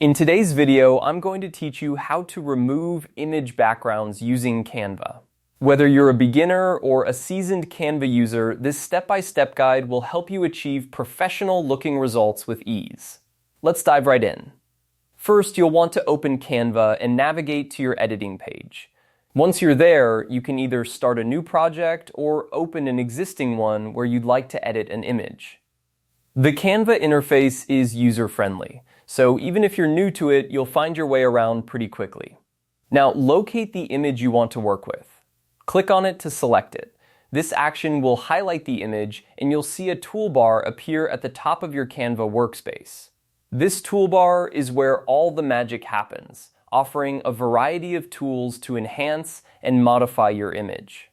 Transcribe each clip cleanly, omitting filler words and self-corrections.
In today's video, I'm going to teach you how to remove image backgrounds using Canva. Whether you're a beginner or a seasoned Canva user, this step-by-step guide will help you achieve professional-looking results with ease. Let's dive right in. First, you'll want to open Canva and navigate to your editing page. Once you're there, you can either start a new project or open an existing one where you'd like to edit an image. The Canva interface is user-friendly, so even if you're new to it, you'll find your way around pretty quickly. Now, locate the image you want to work with. Click on it to select it. This action will highlight the image, and you'll see a toolbar appear at the top of your Canva workspace. This toolbar is where all the magic happens, offering a variety of tools to enhance and modify your image.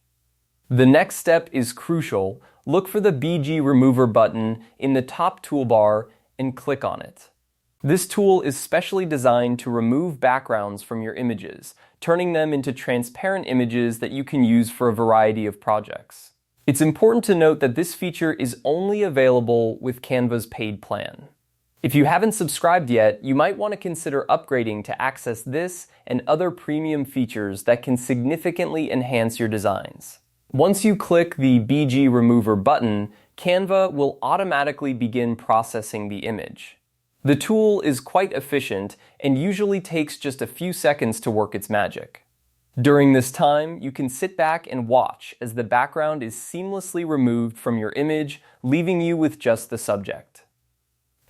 The next step is crucial. Look for the BG Remover button in the top toolbar and click on it. This tool is specially designed to remove backgrounds from your images, turning them into transparent images that you can use for a variety of projects. It's important to note that this feature is only available with Canva's paid plan. If you haven't subscribed yet, you might want to consider upgrading to access this and other premium features that can significantly enhance your designs. Once you click the BG Remover button, Canva will automatically begin processing the image. The tool is quite efficient and usually takes just a few seconds to work its magic. During this time, you can sit back and watch as the background is seamlessly removed from your image, leaving you with just the subject.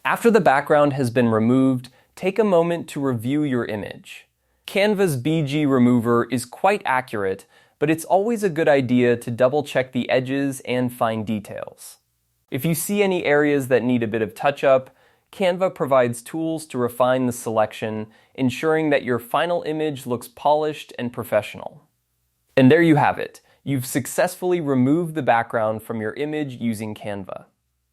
After the background has been removed, take a moment to review your image. Canva's BG Remover is quite accurate, but it's always a good idea to double-check the edges and fine details. If you see any areas that need a bit of touch-up, Canva provides tools to refine the selection, ensuring that your final image looks polished and professional. And there you have it. You've successfully removed the background from your image using Canva.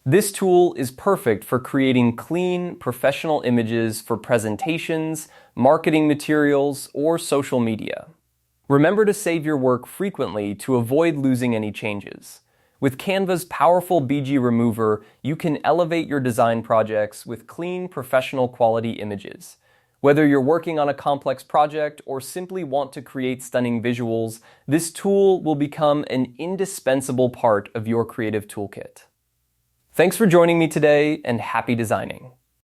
This tool is perfect for creating clean, professional images for presentations, marketing materials, or social media. Remember to save your work frequently to avoid losing any changes. With Canva's powerful BG Remover, you can elevate your design projects with clean, professional quality images. Whether you're working on a complex project or simply want to create stunning visuals, this tool will become an indispensable part of your creative toolkit. Thanks for joining me today, and happy designing.